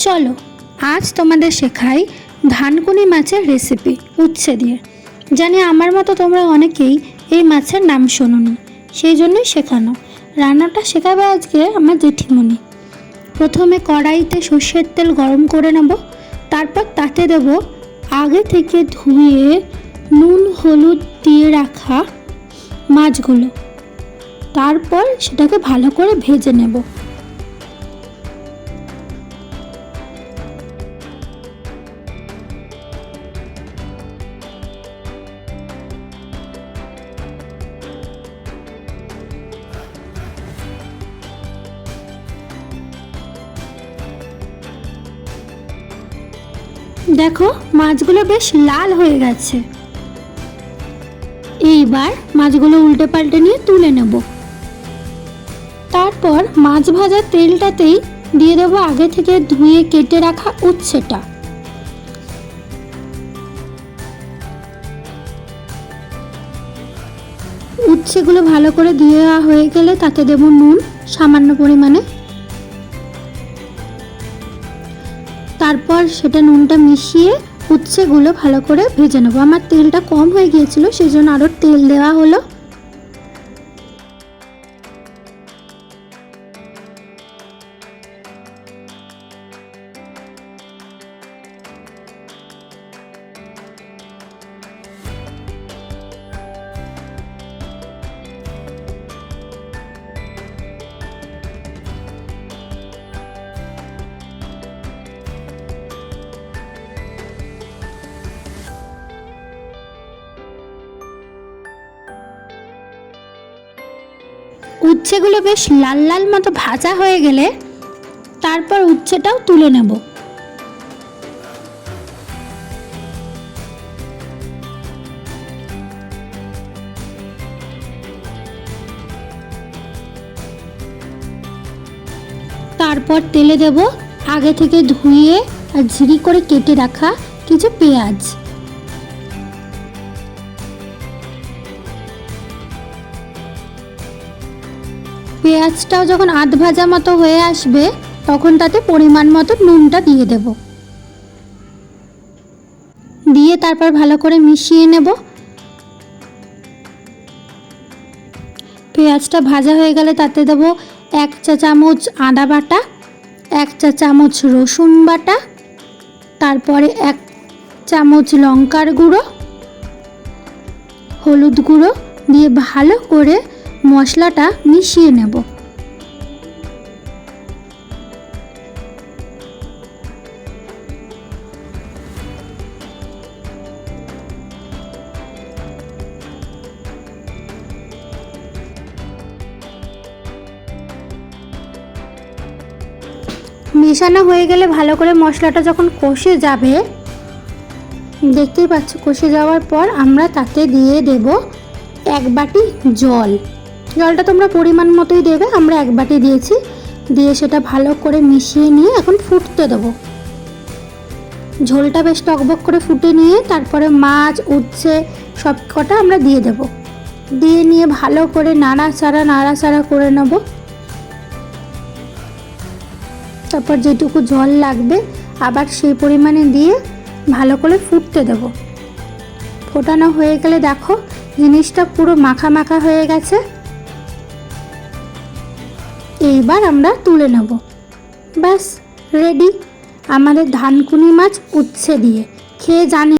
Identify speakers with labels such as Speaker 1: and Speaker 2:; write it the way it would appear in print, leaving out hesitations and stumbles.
Speaker 1: চলো আজ তোমাদের শেখাই ধানকুনি মাছের রেসিপি উচ্ছে দিয়ে। জানি আমার মতো তোমরা অনেকেই এই মাছের নাম শোনোনি, সেই জন্যই শেখানো। রান্নাটা শেখাবে আজকে আমার জেঠিমণি। প্রথমে কড়াইতে সর্ষের তেল গরম করে নেব, তারপর তাতে দেব আগে থেকে ধুয়ে নুন হলুদ দিয়ে রাখা মাছগুলো। তারপর সেটাকে ভালো করে ভেজে নেব। দেখো মাছগুলো বেশ লাল হয়ে গেছে। এইবার মাছগুলো উল্টে পাল্টে নিয়ে তুলে নেব। তারপর মাছ ভাজার তেলটাতেই দিয়ে দেবো আগে থেকে ধুয়ে কেটে রাখা উচ্ছেটা। উচ্ছেগুলো ভালো করে দেওয়া হয়ে গেলে তাতে দেব নুন সামান্য পরিমাণে। তারপর সেটা নুনটা মিশিয়ে উচ্ছেগুলো ভালো করে ভেজে নেবো। আমার তেলটা কম হয়ে গিয়েছিল, সেই জন্য আরও তেল দেওয়া হলো। উচ্ছেগুলো বেশ লাল লাল মতো ভাজা হয়ে গেলে তারপর উচ্ছেটাও তুলে নেব। তারপর তেলে দেব আগে থেকে ধুয়ে আর ঝিরি করে কেটে রাখা কিছু পেঁয়াজ। পেঁয়াজটাও যখন আধ ভাজা মতো হয়ে আসবে তখন তাতে পরিমাণ মতো নুনটা দিয়ে দেব। দিয়ে তারপর ভালো করে মিশিয়ে নেব। পেঁয়াজটা ভাজা হয়ে গেলে তাতে দেব 1 চা চামচ আদা বাটা, 1 চা চামচ রসুন বাটা, তারপরে 1 চামচ লঙ্কার গুঁড়ো, হলুদ গুঁড়ো দিয়ে ভালো করে মশলাটা মিশিয়ে নেব। মেশানো হয়ে গেলে ভালো করে মশলাটা যখন কষে যাবে, দেখতেই পাচ্ছ কষে যাওয়ার পর আমরা তাতে দিয়ে দেব 1 বাটি জল। জলটা তোমরা পরিমাণ মতোই দেবে, আমরা 1 বাটি দিয়েছি। দিয়ে সেটা ভালো করে মিশিয়ে নিয়ে এখন ফুটতে দেব। ঝোলটা বেশ টকবক করে ফুটে নিয়ে তারপরে মাছ উচ্ছে সব কটা আমরা দিয়ে দেব। দিয়ে নিয়ে ভালো করে নাড়াচাড়া করে নেব। তারপর যেটুকু জল লাগবে আবার সেই পরিমাণে দিয়ে ভালো করে ফুটতে দেব। ফোটানো হয়ে গেলে দেখো জিনিসটা পুরো মাখা মাখা হয়ে গেছে। এইবার আমরা তুলে নেব। ব্যাস রেডি আমাদের ধানকুনি মাছ উচ্ছে দিয়ে। খেয়ে জানি